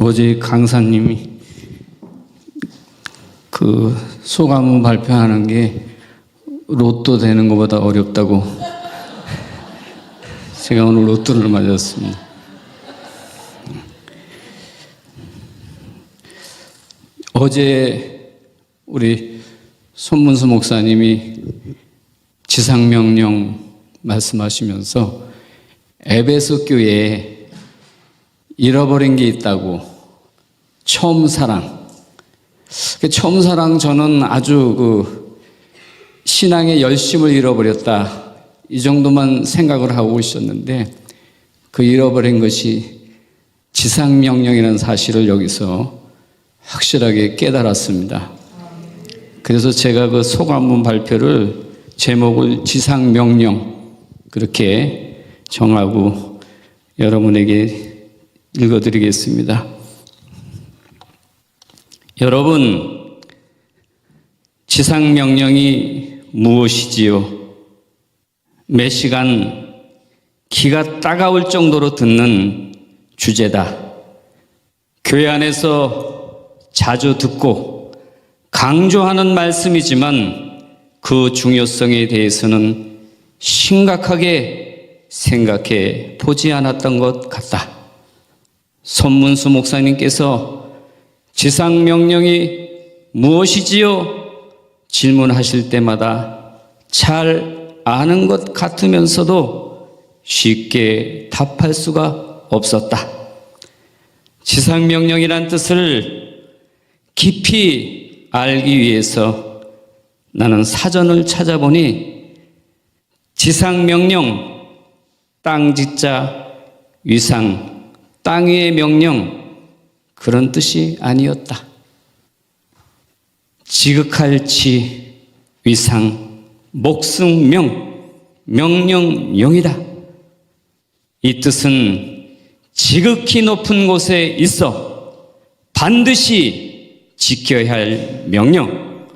어제 강사님이 그 소감 발표하는 게 로또 되는 것보다 어렵다고 제가 오늘 로또를 맞았습니다. 어제 우리 손문수 목사님이 지상명령 말씀하시면서 에베소 교회에 잃어버린 게 있다고, 처음 사랑. 처음 사랑, 저는 아주 신앙의 열심을 잃어버렸다, 이 정도만 생각을 하고 있었는데, 그 잃어버린 것이 지상명령이라는 사실을 여기서 확실하게 깨달았습니다. 그래서 제가 그 소감문 발표를 제목을 지상명령 그렇게 정하고 여러분에게 읽어드리겠습니다. 여러분, 지상명령이 무엇이지요? 매 시간 기가 따가울 정도로 듣는 주제다. 교회 안에서 자주 듣고 강조하는 말씀이지만 그 중요성에 대해서는 심각하게 생각해 보지 않았던 것 같다. 손문수 목사님께서 지상명령이 무엇이지요? 질문하실 때마다 잘 아는 것 같으면서도 쉽게 답할 수가 없었다. 지상명령이란 뜻을 깊이 알기 위해서 나는 사전을 찾아보니 지상명령, 땅지자 위상, 땅 위의 명령, 그런 뜻이 아니었다. 지극할치 위상, 목승명, 명령령이다. 이 뜻은 지극히 높은 곳에 있어 반드시 지켜야 할 명령,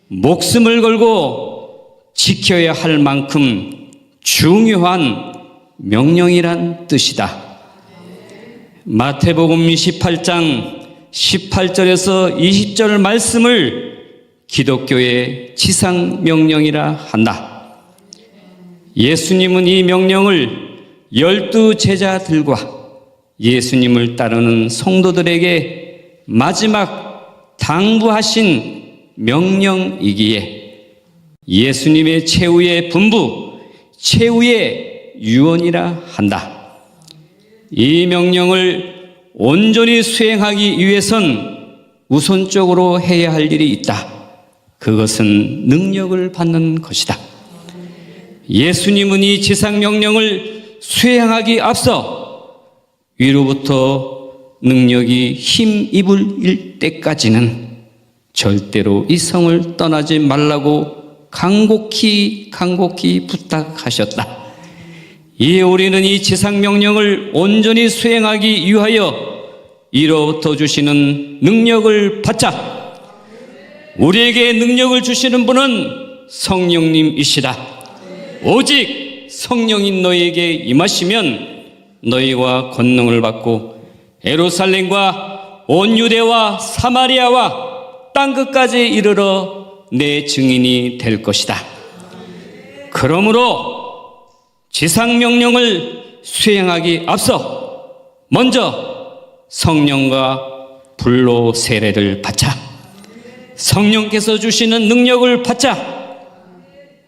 목숨을 걸고 지켜야 할 만큼 중요한 명령이란 뜻이다. 마태복음 28장 18절에서 20절 말씀을 기독교의 지상명령이라 한다. 예수님은 이 명령을 12 제자들과 예수님을 따르는 성도들에게 마지막 당부하신 명령이기에 예수님의 최후의 분부, 최후의 유언이라 한다. 이 명령을 온전히 수행하기 위해선 우선적으로 해야 할 일이 있다. 그것은 능력을 받는 것이다. 예수님은 이 지상명령을 수행하기 앞서 위로부터 능력이 힘입을 때까지는 절대로 이 성을 떠나지 말라고 간곡히 부탁하셨다. 이에 우리는 이 지상명령을 온전히 수행하기 위하여 이로부터 주시는 능력을 받자. 우리에게 능력을 주시는 분은 성령님이시다. 오직 성령인 너희에게 임하시면 너희와 권능을 받고 예루살렘과 온 유대와 사마리아와 땅끝까지 이르러 내 증인이 될 것이다. 그러므로 지상명령을 수행하기 앞서 먼저 성령과 불로 세례를 받자. 성령께서 주시는 능력을 받자.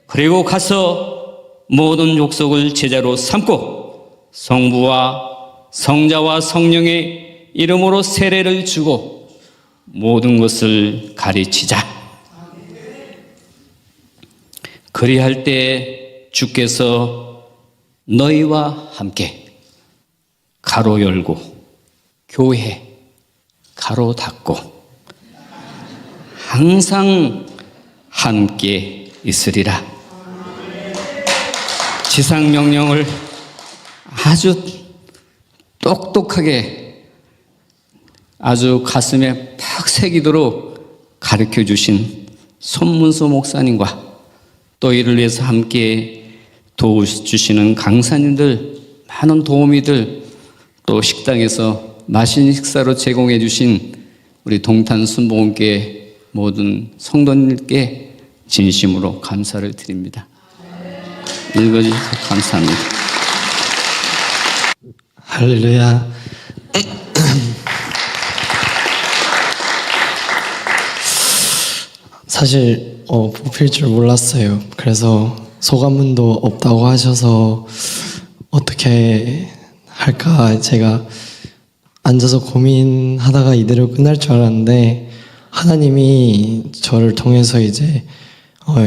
그리고 가서 모든 족속을 제자로 삼고 성부와 성자와 성령의 이름으로 세례를 주고 모든 것을 가르치자. 그리할 때 주께서 너희와 함께 가로 열고 교회 가로 닫고 항상 함께 있으리라. 지상명령을 아주 똑똑하게 아주 가슴에 팍 새기도록 가르쳐 주신 손문수 목사님과 또 이를 위해서 함께 도와주시는 강사님들, 많은 도우미들, 또 식당에서 맛있는 식사로 제공해 주신 우리 동탄 순복음교회 모든 성도님께 진심으로 감사를 드립니다. 읽어주셔서 감사합니다. 할렐루야. 사실 뽑힐 줄 몰랐어요. 그래서 소감문도 없다고 하셔서 어떻게 할까 제가 앉아서 고민하다가 이대로 끝날 줄 알았는데, 하나님이 저를 통해서 이제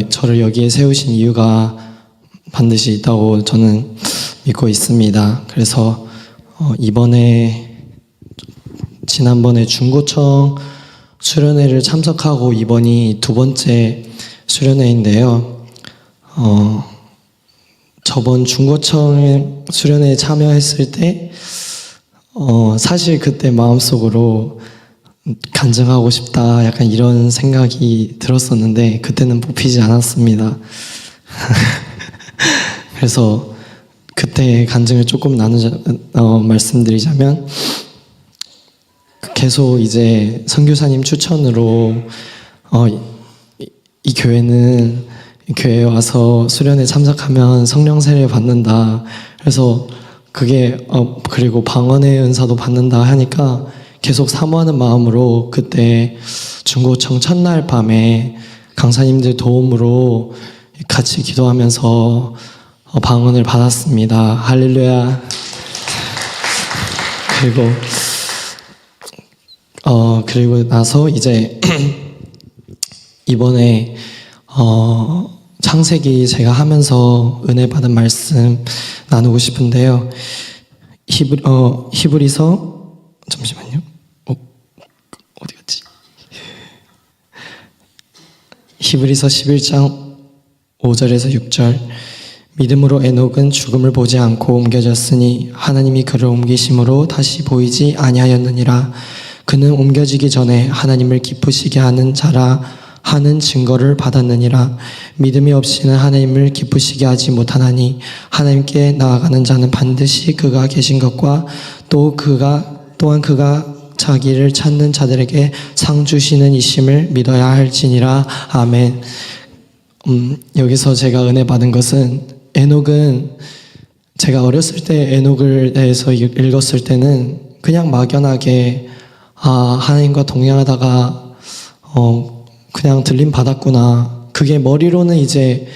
저를 여기에 세우신 이유가 반드시 있다고 저는 믿고 있습니다. 그래서 지난번에 중고청 수련회를 참석하고 이번이 두 번째 수련회인데요. 저번 중고청 수련회에 참여했을 때 사실 그때 마음속으로 간증하고 싶다 약간 이런 생각이 들었었는데 그때는 뽑히지 않았습니다. 그래서 그때 간증을 조금 말씀드리자면, 계속 이제 선교사님 추천으로 이 교회는 교회에 와서 수련회 참석하면 성령 세례 받는다. 그래서 그게 그리고 방언의 은사도 받는다 하니까 계속 사모하는 마음으로 그때 중고청 첫날 밤에 강사님들 도움으로 같이 기도하면서 방언을 받았습니다. 할렐루야. 그리고 나서 이제 이번에 창세기 제가 하면서 은혜 받은 말씀 나누고 싶은데요. 히브리서 잠시만요. 어디 갔지? 히브리서 11장 5절에서 6절. 믿음으로 에녹은 죽음을 보지 않고 옮겨졌으니 하나님이 그를 옮기심으로 다시 보이지 아니하였느니라. 그는 옮겨지기 전에 하나님을 기쁘시게 하는 자라 하는 증거를 받았느니라. 믿음이 없이는 하나님을 기쁘시게 하지 못하나니 하나님께 나아가는 자는 반드시 그가 계신 것과 또한 그가 자기를 찾는 자들에게 상 주시는 이심을 믿어야 할지니라. 아멘. 여기서 제가 은혜 받은 것은, 에녹은 제가 어렸을 때 에녹을 대해서 읽었을 때는 그냥 막연하게 하나님과 동행하다가 그냥 들림 받았구나. 그게 머리로는 이제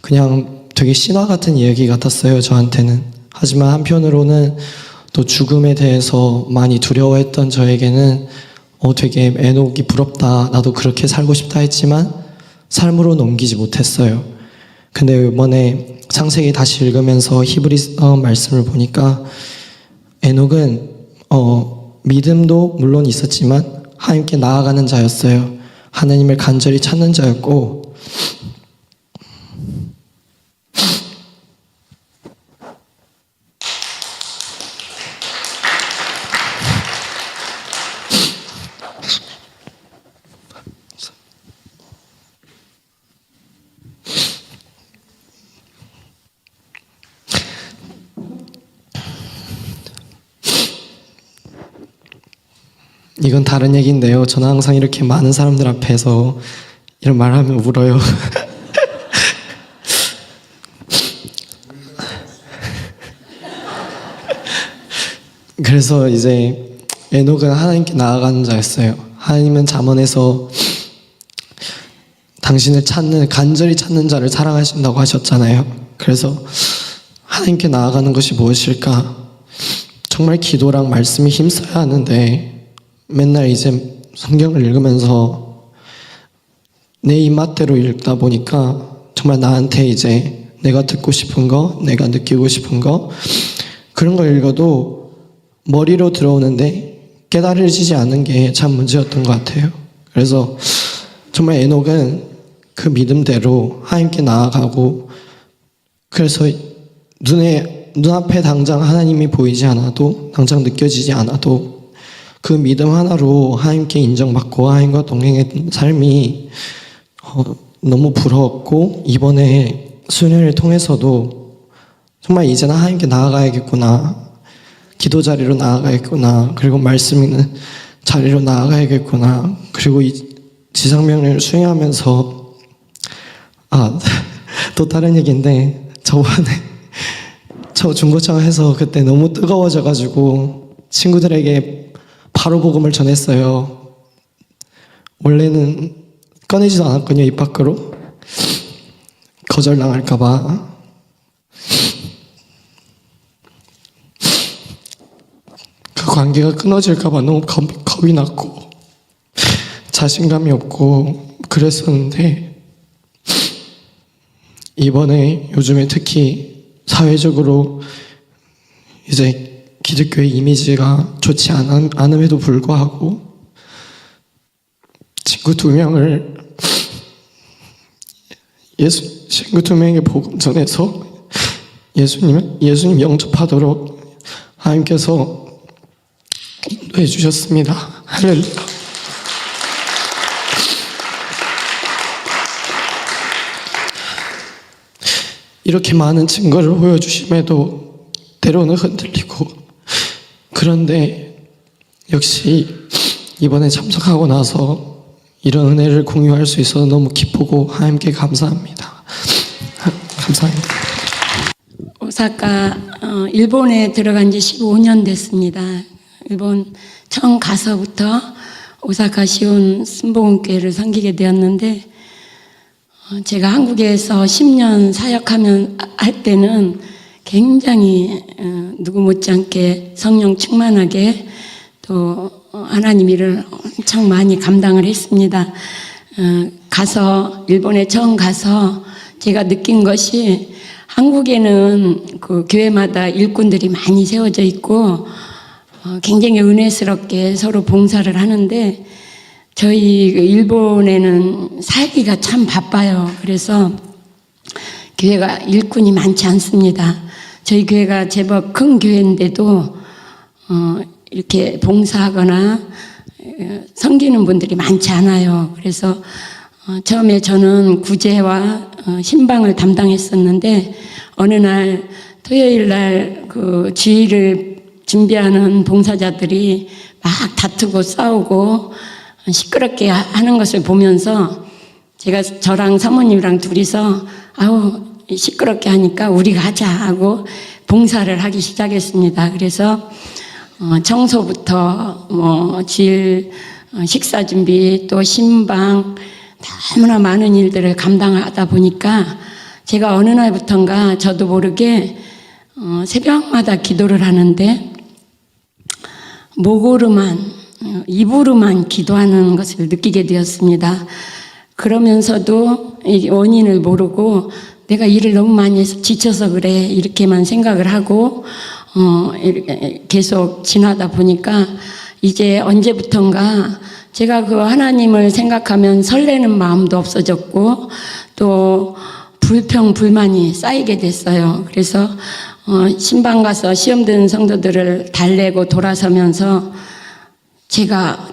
그냥 되게 신화 같은 이야기 같았어요, 저한테는. 하지만 한편으로는 또 죽음에 대해서 많이 두려워했던 저에게는 되게 에녹이 부럽다, 나도 그렇게 살고 싶다 했지만 삶으로 넘기지 못했어요. 근데 이번에 창세기 다시 읽으면서 히브리서 말씀을 보니까 에녹은 믿음도 물론 있었지만 하나님께 나아가는 자였어요. 하나님을 간절히 찾는 자였고, 이건 다른 얘기인데요. 저는 항상 이렇게 많은 사람들 앞에서 이런 말 하면 울어요. 그래서 이제 에녹은 하나님께 나아가는 자였어요. 하나님은 잠언에서 당신을 간절히 찾는 자를 사랑하신다고 하셨잖아요. 그래서 하나님께 나아가는 것이 무엇일까? 정말 기도랑 말씀이 힘써야 하는데, 맨날 이제 성경을 읽으면서 내 입맛대로 읽다 보니까 정말 나한테 이제 내가 듣고 싶은 거, 내가 느끼고 싶은 거, 그런 걸 읽어도 머리로 들어오는데 깨달아지지 않는 게 참 문제였던 것 같아요. 그래서 정말 에녹은 그 믿음대로 하나님께 나아가고, 그래서 눈앞에 당장 하나님이 보이지 않아도, 당장 느껴지지 않아도 그 믿음 하나로 하나님께 인정받고 하나님과 동행했던 삶이 너무 부러웠고, 이번에 수련회를 통해서도 정말 이제는 하나님께 나아가야겠구나, 기도 자리로 나아가야겠구나. 그리고 말씀 있는 자리로 나아가야겠구나. 그리고 이 지상명령을 수행하면서 또 다른 얘기인데 저번에 저 중고차에서 그때 너무 뜨거워져가지고 친구들에게 바로 복음을 전했어요. 원래는 꺼내지도 않았거든요, 입 밖으로. 거절당할까봐. 그 관계가 끊어질까봐 너무 겁이 났고 자신감이 없고 그랬었는데, 이번에 요즘에 특히 사회적으로 이제 기독교의 이미지가 좋지 않음에도 불구하고 친구 2명을 친구 2명에게 복음 전해서 예수님 영접하도록 하나님께서 인도해 주셨습니다. 할렐루야. 이렇게 많은 증거를 보여주심에도 때로는 흔들리고, 그런데 역시 이번에 참석하고 나서 이런 은혜를 공유할 수 있어서 너무 기쁘고 하나님께 감사합니다. 감사합니다. 오사카 일본에 들어간 지 15년 됐습니다. 일본 처음 가서부터 오사카 시온 순복음교회를 섬기게 되었는데, 제가 한국에서 10년 사역하면 할 때는 굉장히 누구 못지않게 성령 충만하게 또 하나님 일을 엄청 많이 감당을 했습니다. 일본에 처음 가서 제가 느낀 것이, 한국에는 그 교회마다 일꾼들이 많이 세워져 있고 굉장히 은혜스럽게 서로 봉사를 하는데, 저희 일본에는 살기가 참 바빠요. 그래서 교회가 일꾼이 많지 않습니다. 저희 교회가 제법 큰 교회인데도 이렇게 봉사하거나 섬기는 분들이 많지 않아요. 그래서 처음에 저는 구제와 신방을 담당했었는데, 어느 날 토요일 날 그 주일을 준비하는 봉사자들이 막 다투고 싸우고 시끄럽게 하는 것을 보면서 저랑 사모님이랑 둘이서 시끄럽게 하니까 우리가 하자 하고 봉사를 하기 시작했습니다. 그래서 청소부터 주일 식사 준비 또 신방 너무나 많은 일들을 감당하다 보니까 제가 어느 날부턴가 저도 모르게 새벽마다 기도를 하는데 입으로만 기도하는 것을 느끼게 되었습니다. 그러면서도 이 원인을 모르고 내가 일을 너무 많이 해서 지쳐서 그래 이렇게만 생각을 하고 이렇게 계속 지나다 보니까 이제 언제부턴가 제가 그 하나님을 생각하면 설레는 마음도 없어졌고 또 불평불만이 쌓이게 됐어요. 그래서 신방 가서 시험 든 성도들을 달래고 돌아서면서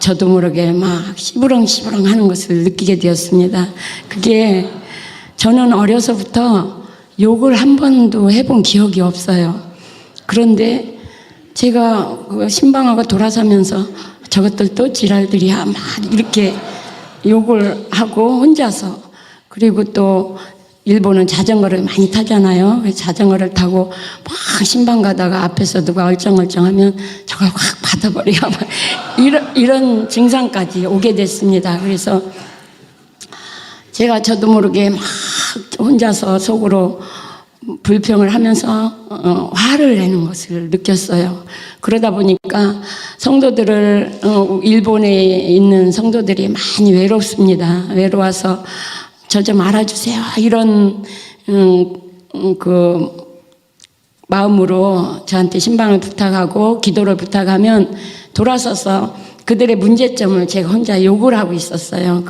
저도 모르게 막 시부렁시부렁 하는 것을 느끼게 되었습니다. 그게 저는 어려서부터 욕을 한 번도 해본 기억이 없어요. 그런데 제가 신방하고 돌아서면서 저것들 또 지랄들이야 막 이렇게 욕을 하고 혼자서, 그리고 또 일본은 자전거를 많이 타잖아요. 자전거를 타고 막 신방 가다가 앞에서 누가 얼쩡얼쩡하면 저걸 확 받아버리고 이런 증상까지 오게 됐습니다. 그래서 저도 모르게 막 혼자서 속으로 불평을 하면서 화를 내는 것을 느꼈어요. 그러다 보니까 성도들을 일본에 있는 성도들이 많이 외롭습니다. 외로워서 저 좀 알아주세요 이런 그 마음으로 저한테 신방을 부탁하고 기도를 부탁하면 돌아서서 그들의 문제점을 제가 혼자 욕을 하고 있었어요.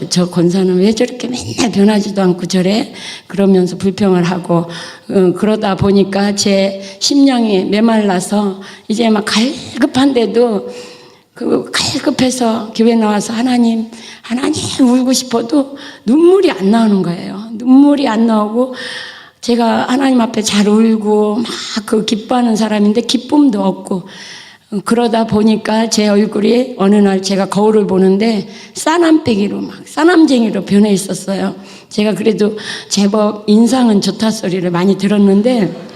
저 권사는 왜 저렇게 맨날 변하지도 않고 저래? 그러면서 불평을 하고 그러다 보니까 제 심령이 메말라서 이제 막 갈급한데도 갈급해서 교회 나와서 하나님 울고 싶어도 눈물이 안 나오는 거예요. 눈물이 안 나오고 제가 하나님 앞에 잘 울고 막 그 기뻐하는 사람인데 기쁨도 없고 그러다 보니까 제 얼굴이 어느 날 제가 거울을 보는데 싸남빼기로 막 싸남쟁이로 변해 있었어요. 제가 그래도 제법 인상은 좋다 소리를 많이 들었는데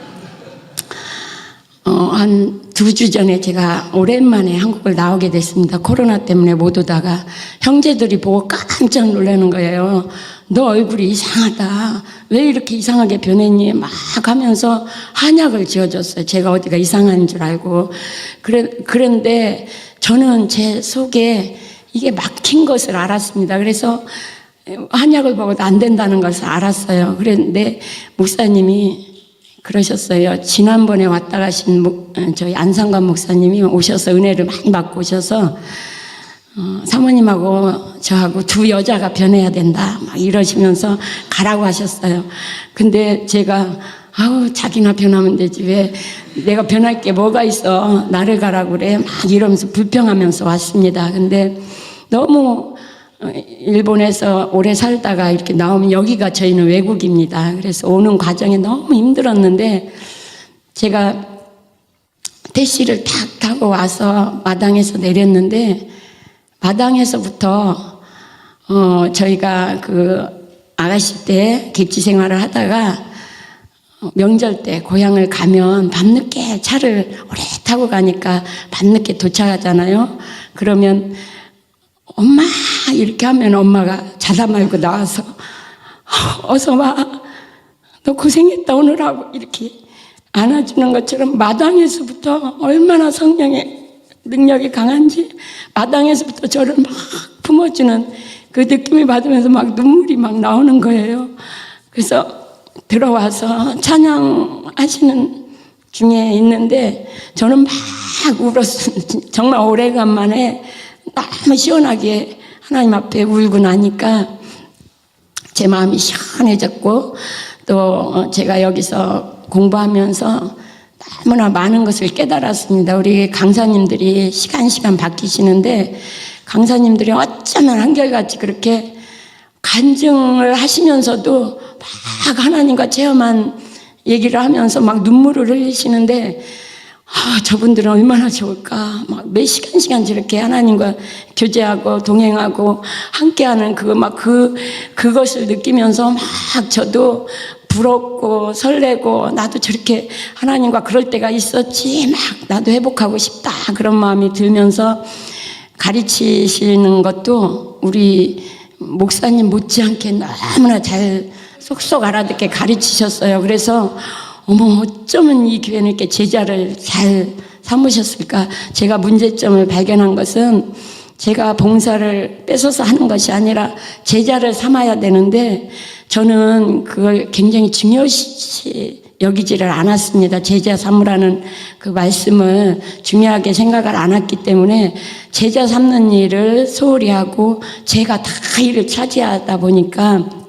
한 2주 전에 제가 오랜만에 한국을 나오게 됐습니다. 코로나 때문에 못 오다가 형제들이 보고 깜짝 놀라는 거예요. 너 얼굴이 이상하다. 왜 이렇게 이상하게 변했니? 막 하면서 한약을 지어줬어요. 제가 어디가 이상한 줄 알고. 그런데 저는 제 속에 이게 막힌 것을 알았습니다. 그래서 한약을 먹어도 안 된다는 것을 알았어요. 그런데 목사님이 그러셨어요. 지난번에 왔다 가신 저희 안상관 목사님이 오셔서 은혜를 많이 받고 오셔서 사모님하고 저하고 두 여자가 변해야 된다 막 이러시면서 가라고 하셨어요. 근데 제가 아우 자기나 변하면 되지 왜 내가 변할 게 뭐가 있어 나를 가라고 그래 막 이러면서 불평하면서 왔습니다. 근데 너무 일본에서 오래 살다가 이렇게 나오면 여기가 저희는 외국입니다. 그래서 오는 과정이 너무 힘들었는데 제가 택시를 탁 타고 와서 마당에서 내렸는데 마당에서부터 저희가 그 아가씨 때 객지 생활을 하다가 명절 때 고향을 가면 밤늦게 차를 오래 타고 가니까 밤늦게 도착하잖아요. 그러면 엄마 이렇게 하면 엄마가 자다 말고 나와서 어서 와 너 고생했다 오늘 하고 이렇게 안아주는 것처럼 마당에서부터 얼마나 성령의 능력이 강한지 마당에서부터 저를 막 품어주는 그 느낌을 받으면서 막 눈물이 막 나오는 거예요. 그래서 들어와서 찬양하시는 중에 있는데 저는 막 울었어요. 정말 오래간만에 너무 시원하게 하나님 앞에 울고 나니까 제 마음이 시원해졌고 또 제가 여기서 공부하면서 너무나 많은 것을 깨달았습니다. 우리 강사님들이 시간 바뀌시는데 강사님들이 어쩌면 한결같이 그렇게 간증을 하시면서도 막 하나님과 체험한 얘기를 하면서 막 눈물을 흘리시는데 저분들은 얼마나 좋을까. 막 몇 시간 저렇게 하나님과 교제하고 동행하고 함께하는 그것을 느끼면서 막 저도 부럽고 설레고 나도 저렇게 하나님과 그럴 때가 있었지 막 나도 회복하고 싶다 그런 마음이 들면서 가르치시는 것도 우리 목사님 못지않게 너무나 잘 쏙쏙 알아듣게 가르치셨어요. 그래서 어머 어쩌면 이 교회는 이렇게 제자를 잘 삼으셨을까. 제가 문제점을 발견한 것은 제가 봉사를 뺏어서 하는 것이 아니라 제자를 삼아야 되는데 저는 그걸 굉장히 중요시 여기지를 않았습니다. 제자 삼으라는 그 말씀을 중요하게 생각을 안 했기 때문에 제자 삼는 일을 소홀히 하고 제가 다 일을 차지하다 보니까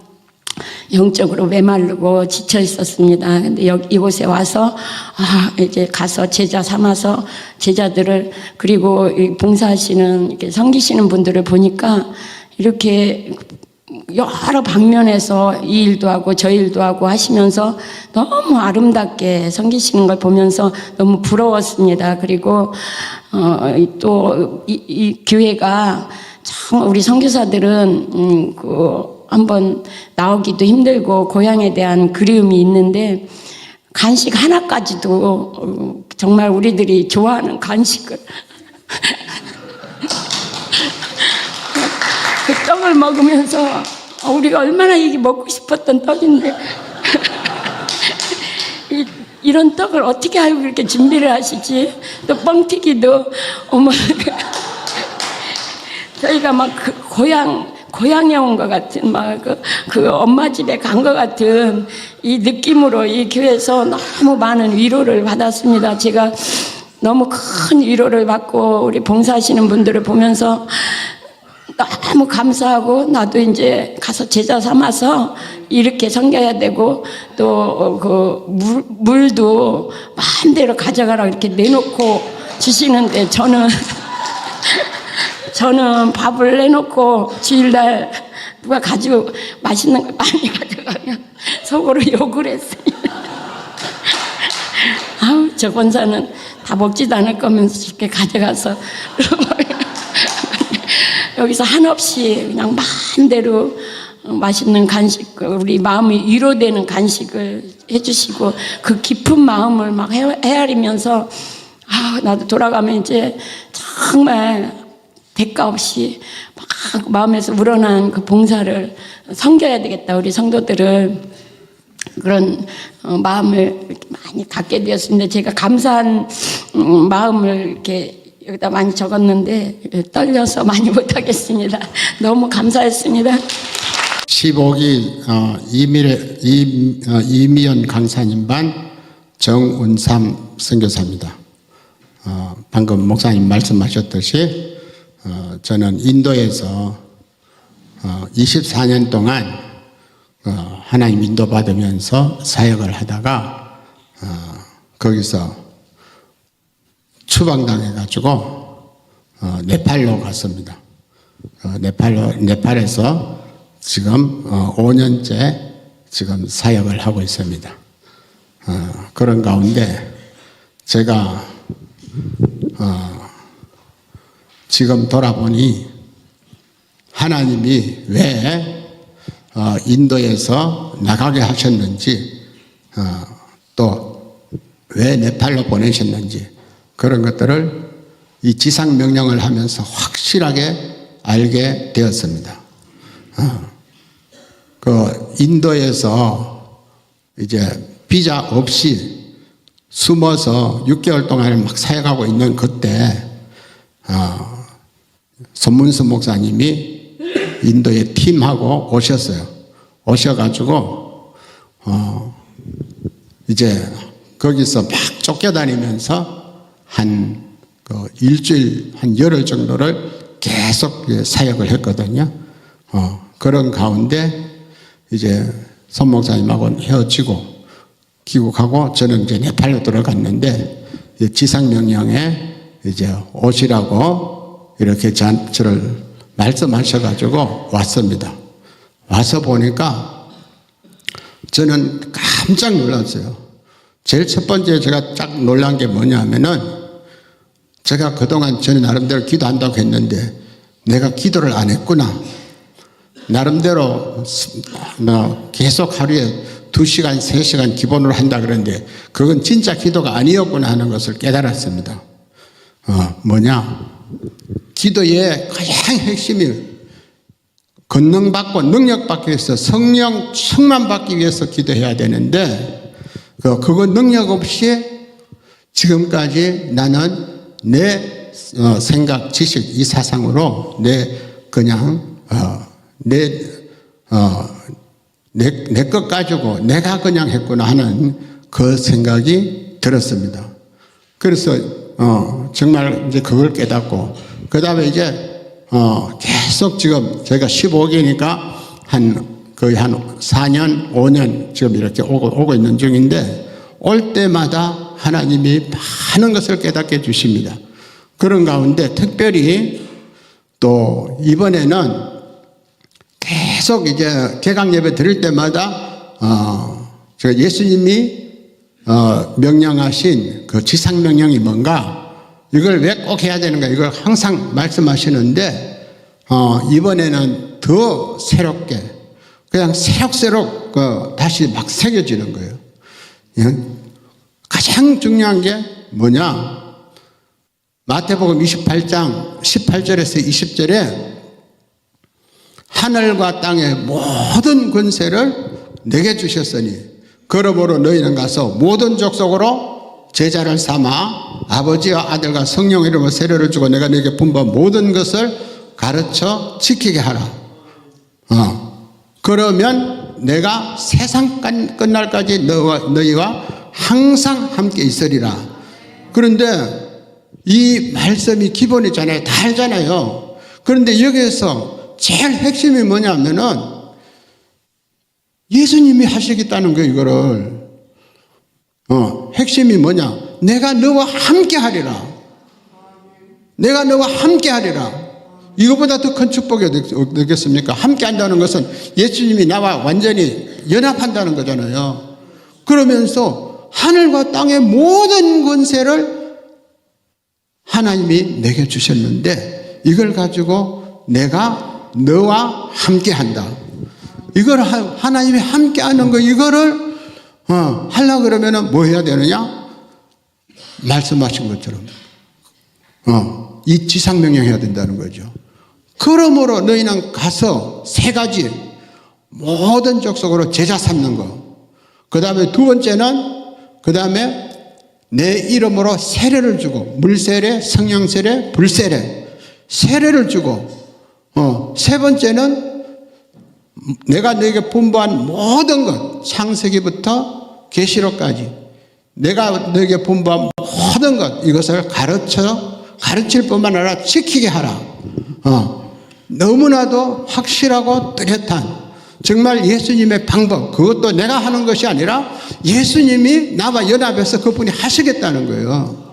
영적으로 메마르고 지쳐 있었습니다. 근데 이곳에 와서 이제 가서 제자 삼아서 제자들을 그리고 봉사하시는 이렇게 섬기시는 분들을 보니까 이렇게 여러 방면에서 이 일도 하고 저 일도 하고 하시면서 너무 아름답게 섬기시는 걸 보면서 너무 부러웠습니다. 그리고 또 이 교회가 참 우리 선교사들은 한번 나오기도 힘들고 고향에 대한 그리움이 있는데 간식 하나까지도 정말 우리들이 좋아하는 간식을 그 떡을 먹으면서 우리가 얼마나 이게 먹고 싶었던 떡인데 이런 떡을 어떻게 알고 그렇게 준비를 하시지? 또 뻥튀기도 어머 저희가 막 그 고향에 온 것 같은 막 그 엄마 집에 간 것 같은 이 느낌으로 이 교회에서 너무 많은 위로를 받았습니다. 제가 너무 큰 위로를 받고 우리 봉사하시는 분들을 보면서 너무 감사하고 나도 이제 가서 제자 삼아서 이렇게 섬겨야 되고 또 그 물도 마음대로 가져가라고 이렇게 내놓고 주시는데 저는 밥을 내놓고 주일날 누가 가지고 맛있는 걸 많이 가져가면 속으로 욕을 했어요. 아우, 저 권사는 다 먹지도 않을 거면서 이렇게 가져가서 여기서 한없이 그냥 마음대로 맛있는 간식, 우리 마음이 위로되는 간식을 해주시고 그 깊은 마음을 막 헤아리면서 아, 나도 돌아가면 이제 정말 대가 없이 막 마음에서 우러난 그 봉사를 섬겨야 되겠다. 우리 성도들을 그런 마음을 이렇게 많이 갖게 되었습니다. 제가 감사한 마음을 이렇게 여기다 많이 적었는데 떨려서 많이 못하겠습니다. 너무 감사했습니다. 15기 이미연 강사님 반 정운삼 선교사입니다. 방금 목사님 말씀하셨듯이 저는 인도에서 24년 동안 하나님 인도받으면서 사역을 하다가 거기서 추방당해가지고 네팔로 갔습니다. 네팔에서 지금 5년째 지금 사역을 하고 있습니다. 그런 가운데 제가 지금 돌아보니 하나님이 왜 인도에서 나가게 하셨는지 또 왜 네팔로 보내셨는지 그런 것들을 이 지상 명령을 하면서 확실하게 알게 되었습니다. 그 인도에서 이제 비자 없이 숨어서 6개월 동안 막 사역하고 있는 그때 손문수 목사님이 인도에 팀하고 오셨어요. 오셔가지고 이제 거기서 막 쫓겨다니면서 한 일주일, 한 열흘 정도를 계속 사역을 했거든요. 그런 가운데 이제 손 목사님하고 헤어지고 귀국하고 저는 이제 네팔로 들어갔는데 지상 명령에 이제 오시라고 이렇게 저를 말씀하셔가지고 왔습니다. 와서 보니까 저는 깜짝 놀랐어요. 제일 첫 번째 제가 딱 놀란 게 뭐냐면은 제가 그동안 저는 나름대로 기도한다고 했는데 내가 기도를 안 했구나. 나름대로 계속 하루에 2시간, 3시간 기본으로 한다 그러는데 그건 진짜 기도가 아니었구나 하는 것을 깨달았습니다. 뭐냐? 기도의 가장 핵심이 권능받고 능력받기 위해서 성령 충만받기 위해서 기도해야 되는데 그거 능력 없이 지금까지 나는 내 생각, 지식, 이 사상으로 내 것 가지고 내가 그냥 했구나 하는 그 생각이 들었습니다. 그래서 정말 이제 그걸 깨닫고 그 다음에 이제 계속 지금 제가 15기니까 거의 한 4년, 5년 지금 이렇게 오고 있는 중인데 올 때마다 하나님이 많은 것을 깨닫게 해주십니다. 그런 가운데 특별히 또 이번에는 계속 이제 개강 예배 드릴 때마다 예수님이 명령하신 그 지상 명령이 뭔가 이걸 왜 꼭 해야 되는가 이걸 항상 말씀하시는데 이번에는 더 새롭게 그냥 새록새록 다시 막 새겨지는 거예요. 가장 중요한 게 뭐냐? 마태복음 28장 18절에서 20절에 하늘과 땅의 모든 권세를 내게 주셨으니 그러므로 너희는 가서 모든 족속으로 제자를 삼아 아버지와 아들과 성령 이름으로 세례를 주고 내가 너에게 분부한 모든 것을 가르쳐 지키게 하라. 그러면 내가 세상 끝날까지 너희와 항상 함께 있으리라. 그런데 이 말씀이 기본이잖아요. 다 알잖아요. 그런데 여기에서 제일 핵심이 뭐냐면은 예수님이 하시겠다는 거예요, 이거를. 핵심이 뭐냐? 내가 너와 함께 하리라. 내가 너와 함께 하리라. 이거보다 더 큰 축복이 되겠습니까? 함께 한다는 것은 예수님이 나와 완전히 연합한다는 거잖아요. 그러면서 하늘과 땅의 모든 권세를 하나님이 내게 주셨는데 이걸 가지고 내가 너와 함께 한다. 이걸 하나님이 함께 하는 거 이거를 하려고 그러면은 뭐 해야 되느냐? 말씀하신 것처럼 이 지상명령 해야 된다는 거죠. 그러므로 너희는 가서 세 가지 모든 족속으로 제자 삼는 거. 그 다음에 두 번째는 그 다음에 내 이름으로 세례를 주고 물세례, 성령세례, 불세례 세례를 주고 세 번째는 내가 너에게 분부한 모든 것 창세기부터 계시록까지 내가 너에게 분부한 모든 것 이것을 가르칠 뿐만 아니라 지키게 하라. 너무나도 확실하고 뚜렷한 정말 예수님의 방법 그것도 내가 하는 것이 아니라 예수님이 나와 연합해서 그분이 하시겠다는 거예요.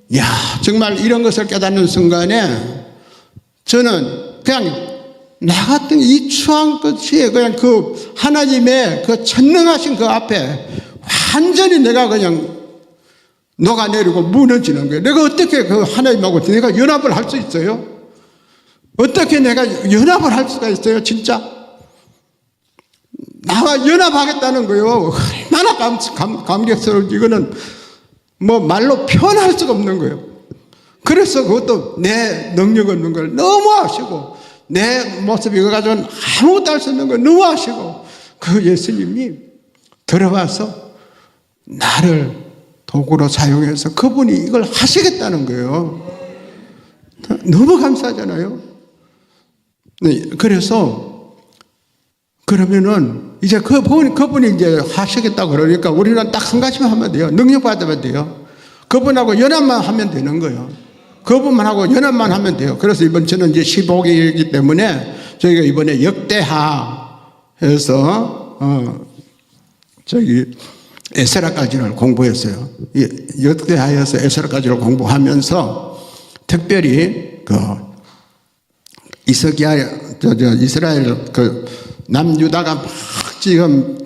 이야 정말 이런 것을 깨닫는 순간에 저는 그냥 나 같은 이 추한 끝이 그냥 그 하나님의 그 전능하신 그 앞에 완전히 내가 그냥 녹아내리고 무너지는 거예요. 내가 어떻게 그 하나님하고 내가 연합을 할 수 있어요? 어떻게 내가 연합을 할 수가 있어요? 진짜 나와 연합하겠다는 거예요. 얼마나 감격스러운지 이거는 뭐 말로 표현할 수가 없는 거예요. 그래서 그것도 내 능력 없는 걸 너무 아시고 내 모습 이거 가지고는 아무것도 할 수 없는 걸 너무 아시고 그 예수님이 들어와서 나를 도구로 사용해서 그분이 이걸 하시겠다는 거예요. 너무 감사하잖아요. 네, 그래서 그러면은 이제 그분이 이제 하시겠다고 그러니까 우리는 딱 한 가지만 하면 돼요. 능력 받으면 돼요. 그분하고 연합만 하면 되는 거예요. 그분만 하고 연합만 하면 돼요. 그래서 이번 주는 이제 15기이기 때문에 저희가 이번에 역대하 해서 에스라까지를 공부했어요. 역대하에서 에스라까지를 공부하면서 특별히 그 이스라엘 그 남유다가 막 지금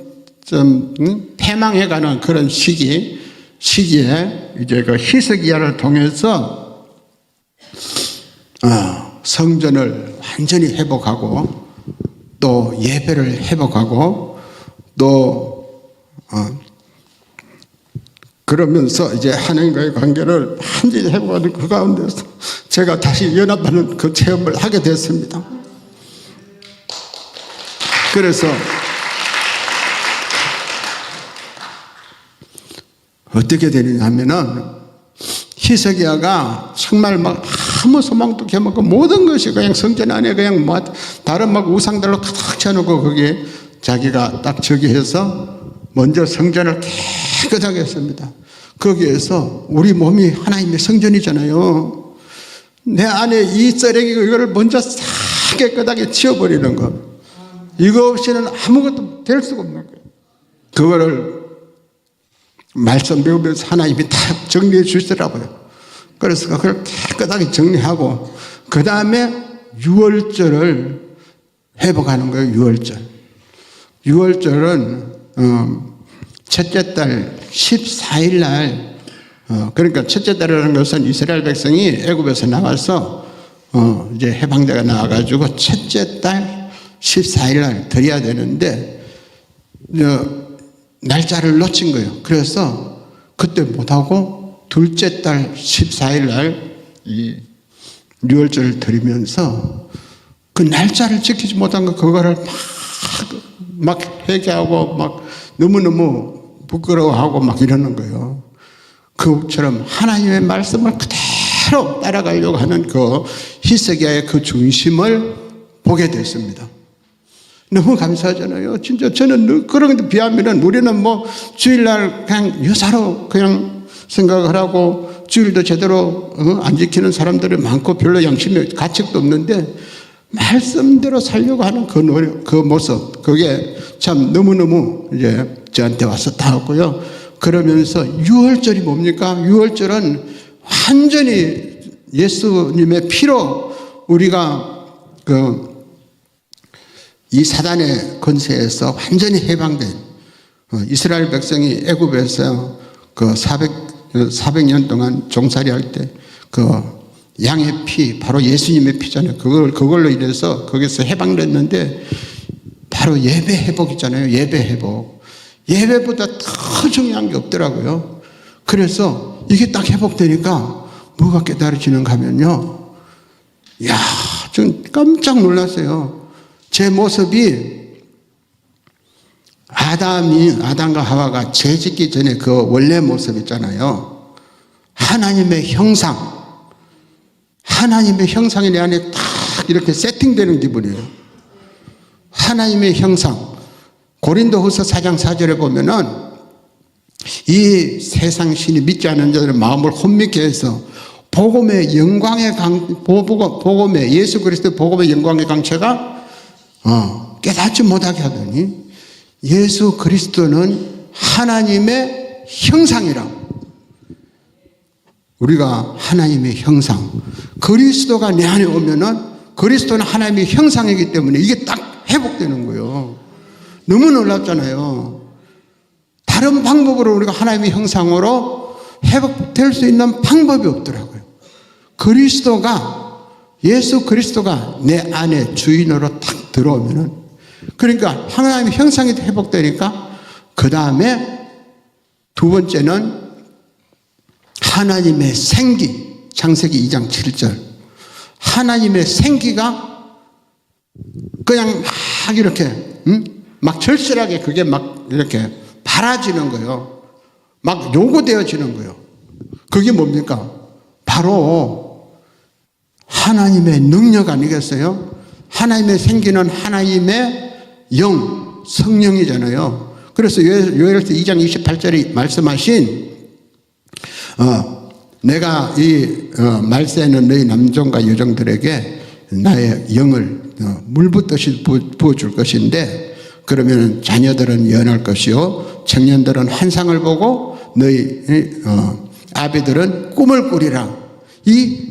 좀 패망해가는 그런 시기에 이제 그 히스기야를 통해서 성전을 완전히 회복하고 또 예배를 회복하고 또 그러면서 이제 하나님과의 관계를 완전히 회복하는 그 가운데서 제가 다시 연합하는 그 체험을 하게 됐습니다. 그래서 어떻게 되느냐 하면은 히스기야가 정말 막 아무 소망도 없고 모든 것이 그냥 성전 안에 그냥 뭐 다른 막 우상들로 가득 채워놓고 거기에 자기가 딱 저기 해서 먼저 성전을 깨끗하게 했습니다. 거기에서 우리 몸이 하나님의 성전이잖아요. 내 안에 이 쓰레기 이거를 먼저 싹 깨끗하게 치워버리는 것. 이거 없이는 아무것도 될 수가 없는 거예요. 그거를 말씀 배우면서 하나님이 다 정리해 주시더라고요. 그래서 그걸 깨끗하게 정리하고 그 다음에 유월절을 회복하는 거예요. 유월절. 유월절은 첫째 달 14일 날 그러니까 첫째 달이라는 것은 이스라엘 백성이 애굽에서 나와서 이제 해방대가 나와가지고 첫째 달 14일 날 드려야 되는데 날짜를 놓친 거예요. 그래서 그때 못하고 둘째 달 14일 날 이 유월절을 드리면서 그 날짜를 지키지 못한 거 그거를 막 회개하고 막 너무너무 부끄러워하고 막 이러는 거예요. 그처럼 하나님의 말씀을 그대로 따라가려고 하는 그 히스기야의 그 중심을 보게 됐습니다. 너무 감사하잖아요. 진짜 저는 그런 데 비하면은 우리는 뭐 주일날 그냥 여사로 그냥 생각을 하고 주일도 제대로 안 지키는 사람들이 많고 별로 양심이 가책도 없는데 말씀대로 살려고 하는 그 노력, 그 모습, 그게 참 너무너무 이제 저한테 와서 닿았고요. 그러면서 유월절이 뭡니까? 유월절은 완전히 예수님의 피로 우리가 이 사단의 권세에서 완전히 해방된 이스라엘 백성이 애굽에서 400년 동안 종살이할 때 양의 피, 바로 예수님의 피잖아요. 그걸로 인해서 거기서 해방됐는데 바로 예배 회복이잖아요. 예배 회복. 예배보다 더 중요한 게 없더라고요. 그래서 이게 딱 회복되니까 뭐가 깨달아지는가 하면요. 야, 좀 깜짝 놀랐어요. 제 모습이 아담과 하와가 죄 짓기 전에 그 원래 모습 있잖아요. 하나님의 형상이 내 안에 딱 이렇게 세팅되는 기분이에요. 하나님의 형상. 고린도후서 4장 4절에 보면은 이 세상 신이 믿지 않는 자들의 마음을 혼미케 해서 복음의 예수 그리스도의 복음의 영광의 강체가 깨닫지 못하게 하더니 예수 그리스도는 하나님의 형상이라. 우리가 하나님의 형상. 그리스도가 내 안에 오면은 그리스도는 하나님의 형상이기 때문에 이게 딱 회복되는 거예요. 너무 놀랍잖아요. 다른 방법으로 우리가 하나님의 형상으로 회복될 수 있는 방법이 없더라고요. 예수 그리스도가 내 안에 주인으로 딱 들어오면은, 그러니까 하나님의 형상이 회복되니까, 그 다음에 두 번째는 하나님의 생기. 창세기 2장 7절. 하나님의 생기가 그냥 막 이렇게, 막 절실하게 그게 막 이렇게 바라지는 거예요. 막 요구되어지는 거예요. 그게 뭡니까? 바로 하나님의 능력 아니겠어요? 하나님의 생기는 하나님의 영, 성령이잖아요. 그래서 요엘서 2장 28절에 말씀하신 내가 이 말세는 너희 남종과 여종들에게 나의 영을 물 붓듯이 부어줄 것인데, 그러면 자녀들은 예언할 것이요 청년들은 환상을 보고 너희 아비들은 꿈을 꾸리라. 이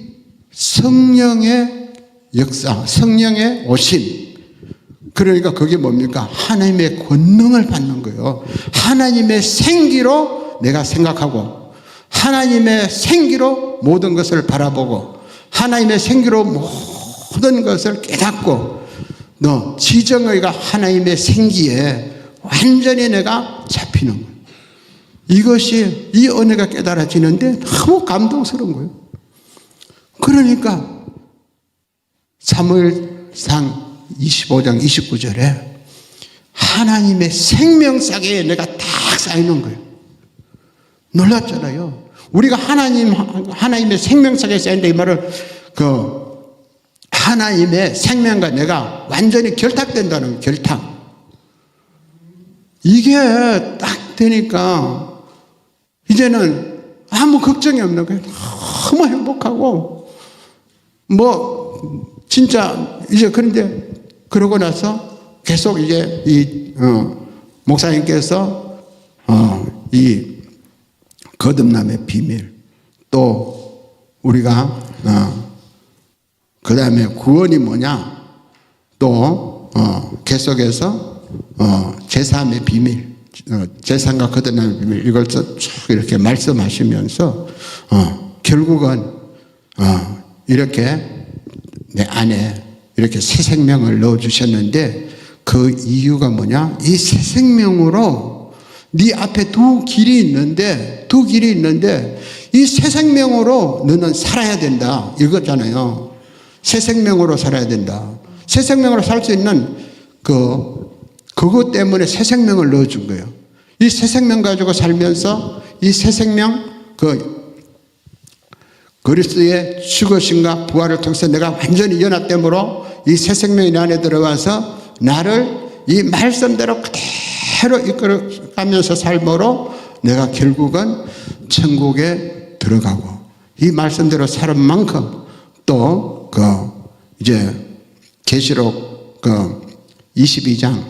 성령의 역사, 성령의 오심. 그러니까 그게 뭡니까? 하나님의 권능을 받는 거예요. 하나님의 생기로 내가 생각하고, 하나님의 생기로 모든 것을 바라보고, 하나님의 생기로 모든 것을 깨닫고, 지정의가 하나님의 생기에 완전히 내가 잡히는 거예요. 이것이, 이 은혜가 깨달아지는데 너무 감동스러운 거예요. 그러니까 사무엘상 25장 29절에 하나님의 생명사계에 내가 딱 쌓이는 거예요. 놀랍잖아요. 우리가 하나님의 생명사계에 쌓인다, 이 말은 하나님의 생명과 내가 완전히 결탁된다는 거예요. 결탁. 이게 딱 되니까 이제는 아무 걱정이 없는 거예요. 너무 행복하고, 진짜 이제, 그런데 그러고 나서 계속 이제 목사님께서 이 거듭남의 비밀, 또 우리가 그 다음에 구원이 뭐냐, 또 계속해서 제3의 비밀, 제3과 거듭남의 비밀, 이걸 쭉 이렇게 말씀하시면서 결국은 이렇게 내 안에 이렇게 새 생명을 넣어주셨는데, 그 이유가 뭐냐? 이 새 생명으로 네 앞에 두 길이 있는데 이 새 생명으로 너는 살아야 된다, 이거잖아요. 새 생명으로 살아야 된다. 새 생명으로 살 수 있는 그것 때문에 새 생명을 넣어준 거예요. 이 새 생명 가지고 살면서 이 새 생명, 그리스도의 죽으심과 부활을 통해서 내가 완전히 연합됨으로 이 새 생명이 내 안에 들어와서 나를 이 말씀대로 그대로 이끌어가면서 삶으로 내가 결국은 천국에 들어가고, 이 말씀대로 살은 만큼 또 이제 계시록 22장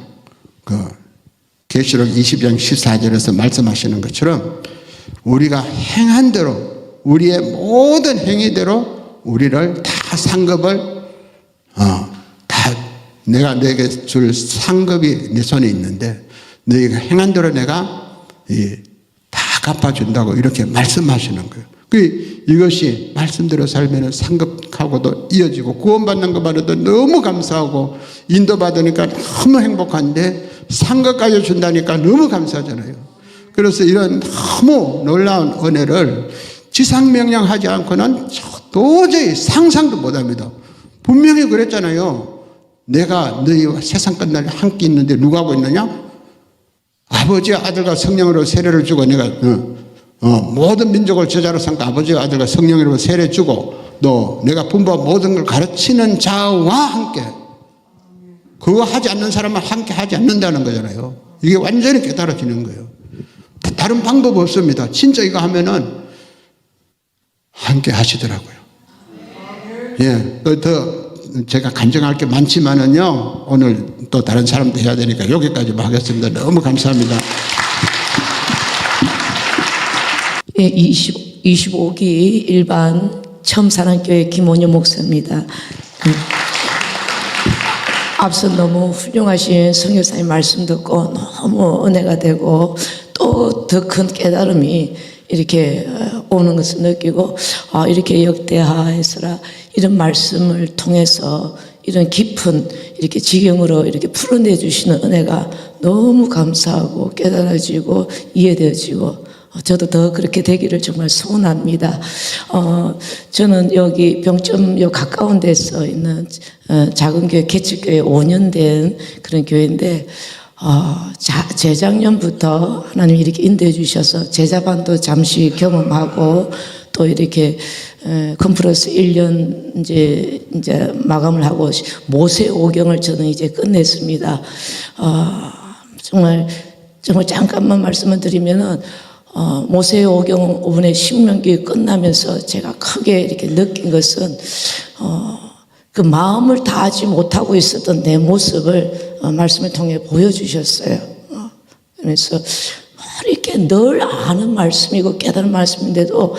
계시록 22장 14절에서 말씀하시는 것처럼 우리가 행한 대로, 우리의 모든 행위대로 우리를 다 상급을 다 내가 너에게 줄 상급이 내 손에 있는데 너희가 행한 대로 내가 다 갚아준다고 이렇게 말씀하시는 거예요. 이것이 말씀대로 살면 상급하고도 이어지고 구원받는 것만으로도 너무 감사하고 인도받으니까 너무 행복한데 상급까지 준다니까 너무 감사하잖아요. 그래서 이런 너무 놀라운 은혜를 지상명령하지 않고는 도저히 상상도 못합니다. 분명히 그랬잖아요. 내가 너희와 세상 끝날 함께 있는데 누가 하고 있느냐? 아버지와 아들과 성령으로 세례를 주고 내가 모든 민족을 제자로 삼고 아버지와 아들과 성령으로 세례 주고 또 내가 분부한 모든 걸 가르치는 자와 함께 그거 하지 않는 사람은 함께 하지 않는다는 거잖아요. 이게 완전히 깨달아지는 거예요. 다른 방법 없습니다. 진짜 이거 하면은 함께 하시더라고요. 예, 더 제가 간증할 게 많지만은요, 오늘 또 다른 사람도 해야 되니까 여기까지만 하겠습니다. 너무 감사합니다. 예, 25기 일반 첨사랑교회 김원효 목사입니다. 앞서 너무 훌륭하신 성교사님 말씀 듣고 너무 은혜가 되고 또 더 큰 깨달음이 이렇게 오는 것을 느끼고 이렇게 역대하에서라 이런 말씀을 통해서 이런 깊은 이렇게 지경으로 이렇게 풀어내 주시는 은혜가 너무 감사하고 깨달아지고 이해되어지고 저도 더 그렇게 되기를 정말 소원합니다. 저는 여기 병점역 가까운 데서 있는 작은 교회 개척교회 5년 된 그런 교회인데 재작년부터 하나님이 이렇게 인도해 주셔서 제자반도 잠시 경험하고 또 이렇게 컨퍼런스 1년 이제 마감을 하고 모세 오경을 저는 이제 끝냈습니다. 정말 잠깐만 말씀을 드리면은 모세 오경 5분의 신명기 끝나면서 제가 크게 이렇게 느낀 것은 그 마음을 다하지 못하고 있었던 내 모습을 말씀을 통해 보여주셨어요. 그래서 이렇게 늘 아는 말씀이고 깨달은 말씀인데도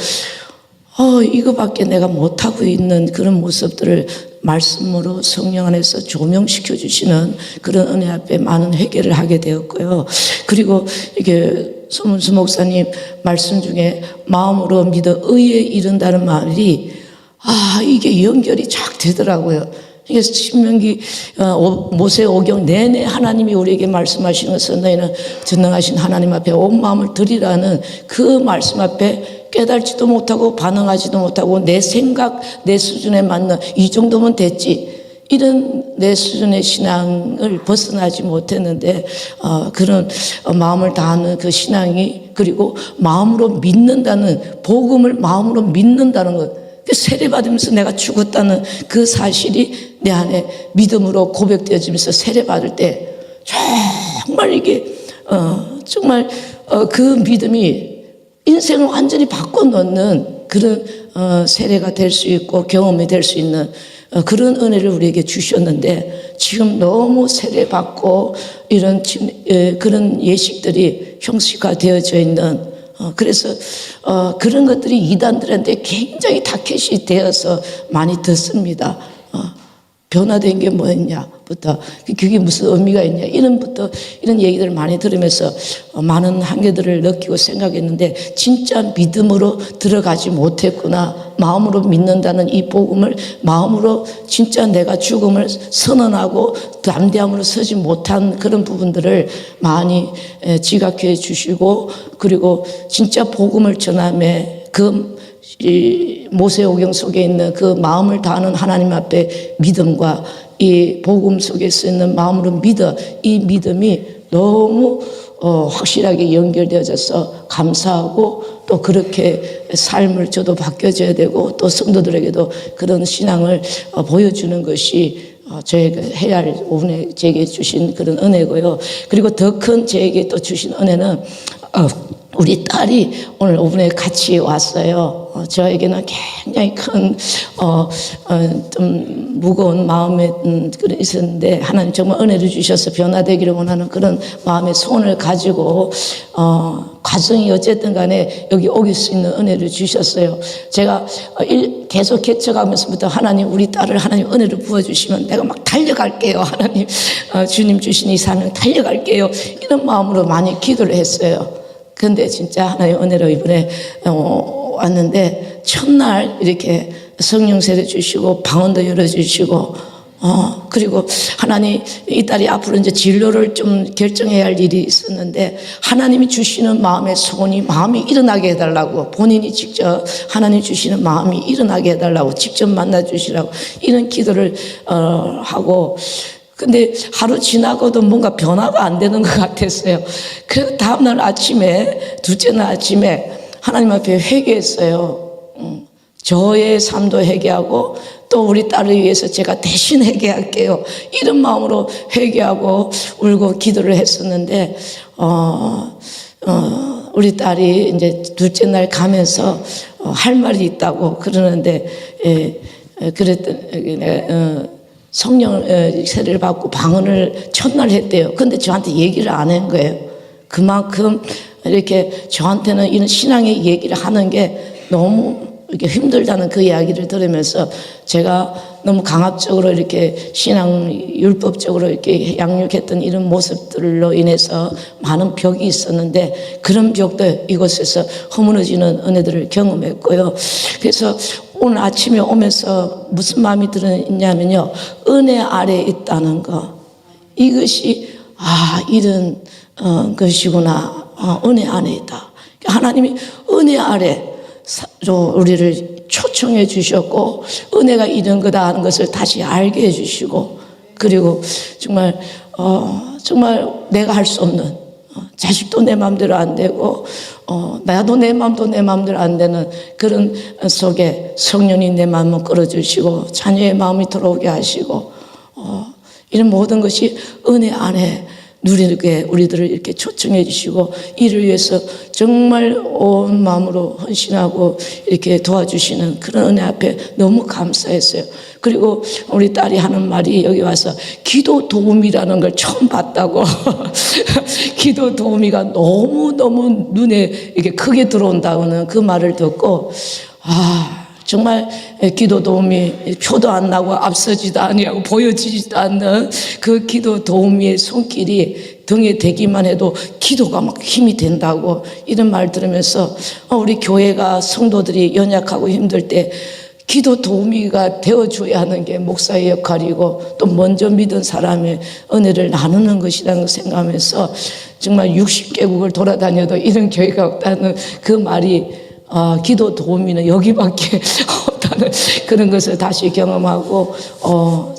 이거밖에 내가 못하고 있는 그런 모습들을 말씀으로 성령 안에서 조명시켜 주시는 그런 은혜 앞에 많은 회개를 하게 되었고요. 그리고 이게 소문수 목사님 말씀 중에 마음으로 믿어 의에 이른다는 말이 이게 연결이 쫙 되더라고요. 이게 신명기 모세 오경 내내 하나님이 우리에게 말씀하시는 것은 너희는 전능하신 하나님 앞에 온 마음을 드리라는 그 말씀 앞에 깨달지도 못하고 반응하지도 못하고 내 생각 내 수준에 맞는 이 정도면 됐지 이런 내 수준의 신앙을 벗어나지 못했는데 그런 마음을 다하는 그 신앙이 그리고 마음으로 믿는다는 복음을 마음으로 믿는다는 것 세례받으면서 내가 죽었다는 그 사실이 내 안에 믿음으로 고백되어지면서 세례받을 때 정말 이게 정말 그 믿음이 인생을 완전히 바꿔놓는 그런 세례가 될 수 있고 경험이 될 수 있는 그런 은혜를 우리에게 주셨는데 지금 너무 세례받고 이런 그런 예식들이 형식화되어져 있는 그래서 그런 것들이 이단들한테 굉장히 타켓이 되어서 많이 듣습니다. 변화된 게 뭐였냐부터 그게 무슨 의미가 있냐 이런 얘기들을 많이 들으면서 많은 한계들을 느끼고 생각했는데 진짜 믿음으로 들어가지 못했구나. 마음으로 믿는다는 이 복음을 마음으로 진짜 내가 죽음을 선언하고 담대함으로 서지 못한 그런 부분들을 많이 지각해 주시고 그리고 진짜 복음을 전함에 이 모세오경 속에 있는 그 마음을 다하는 하나님 앞에 믿음과 이 복음 속에 쓰이는 마음으로 믿어 이 믿음이 너무 확실하게 연결되어져서 감사하고 또 그렇게 삶을 저도 바뀌어져야 되고 또 성도들에게도 그런 신앙을 보여주는 것이 저에게 해야 할 오늘 제게 주신 그런 은혜고요. 그리고 더 큰 제게 또 주신 은혜는 우리 딸이 오늘 오전에 같이 왔어요. 저에게는 굉장히 큰, 좀 무거운 마음에 그런 있었는데, 하나님 정말 은혜를 주셔서 변화되기를 원하는 그런 마음의 소원을 가지고, 과정이 어쨌든 간에 여기 오길 수 있는 은혜를 주셨어요. 제가 계속 개척하면서부터 하나님, 우리 딸을 하나님 은혜를 부어주시면 내가 막 달려갈게요. 하나님, 주님 주신 이 사명 달려갈게요. 이런 마음으로 많이 기도를 했어요. 근데 진짜 하나님 은혜로 이번에 왔는데 첫날 이렇게 성령 세례 주시고 방언도 열어주시고 그리고 하나님 이 딸이 앞으로 이제 진로를 좀 결정해야 할 일이 있었는데 하나님이 주시는 마음의 소원이 마음이 일어나게 해달라고 본인이 직접 하나님 주시는 마음이 일어나게 해달라고 직접 만나 주시라고 이런 기도를 하고 근데 하루 지나고도 뭔가 변화가 안 되는 것 같았어요. 그래서 다음날 아침에 둘째 날 아침에 하나님 앞에 회개했어요. 저의 삶도 회개하고 또 우리 딸을 위해서 제가 대신 회개할게요. 이런 마음으로 회개하고 울고 기도를 했었는데 우리 딸이 이제 둘째 날 가면서 할 말이 있다고 그러는데 그랬더니 성령 세례를 받고 방언을 첫날 했대요. 근데 저한테 얘기를 안 한 거예요. 그만큼 이렇게 저한테는 이런 신앙의 얘기를 하는 게 너무 이렇게 힘들다는 그 이야기를 들으면서 제가 너무 강압적으로 이렇게 신앙 율법적으로 이렇게 양육했던 이런 모습들로 인해서 많은 벽이 있었는데 그런 벽도 이곳에서 허무너지는 은혜들을 경험했고요. 그래서 오늘 아침에 오면서 무슨 마음이 들었냐면요. 은혜 아래 있다는 거. 이것이 이런 것이구나. 은혜 안에 있다. 하나님이 은혜 아래로 우리를 초청해 주셨고 은혜가 이런 거다 하는 것을 다시 알게 해 주시고 그리고 정말 내가 할 수 없는 자식도 내 마음대로 안 되고 나도 내 마음도 내 마음대로 안 되는 그런 속에 성령이 내 마음을 끌어주시고 자녀의 마음이 들어오게 하시고 이런 모든 것이 은혜 안에 누리게 우리들을 이렇게 초청해 주시고 이를 위해서 정말 온 마음으로 헌신하고 이렇게 도와주시는 그런 은혜 앞에 너무 감사했어요. 그리고 우리 딸이 하는 말이 여기 와서 기도 도우미라는 걸 처음 봤다고 기도 도우미가 너무너무 눈에 이렇게 크게 들어온다는 그 말을 듣고 정말 기도 도우미 표도 안 나고 앞서지도 아니하고 보여지지도 않는 그 기도 도우미의 손길이 등에 대기만 해도 기도가 막 힘이 된다고 이런 말 들으면서 우리 교회가 성도들이 연약하고 힘들 때 기도 도우미가 되어줘야 하는 게 목사의 역할이고 또 먼저 믿은 사람의 은혜를 나누는 것이라는 걸 생각하면서 정말 60개국을 돌아다녀도 이런 교회가 없다는 그 말이 기도 도우미는 여기밖에 없다는 그런 것을 다시 경험하고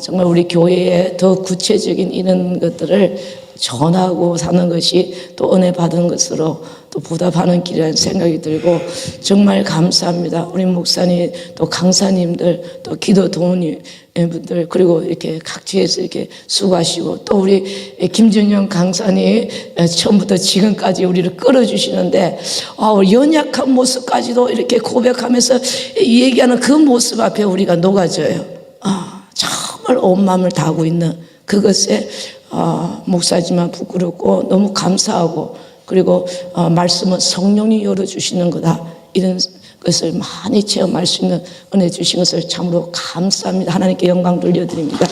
정말 우리 교회에 더 구체적인 이런 것들을 전하고 사는 것이 또 은혜 받은 것으로 또 보답하는 길이라는 생각이 들고 정말 감사합니다. 우리 목사님 또 강사님들 또 기도 도우미분들 그리고 이렇게 각지에서 이렇게 수고하시고 또 우리 김준영 강사님 처음부터 지금까지 우리를 끌어주시는데 연약한 모습까지도 이렇게 고백하면서 얘기하는 그 모습 앞에 우리가 녹아져요. 정말 온 마음을 다하고 있는 그것에 목사지만 부끄럽고 너무 감사하고 그리고 말씀은 성령이 열어주시는 거다 이런 것을 많이 체험할 수 있는 은혜 주신 것을 참으로 감사합니다. 하나님께 영광 돌려드립니다.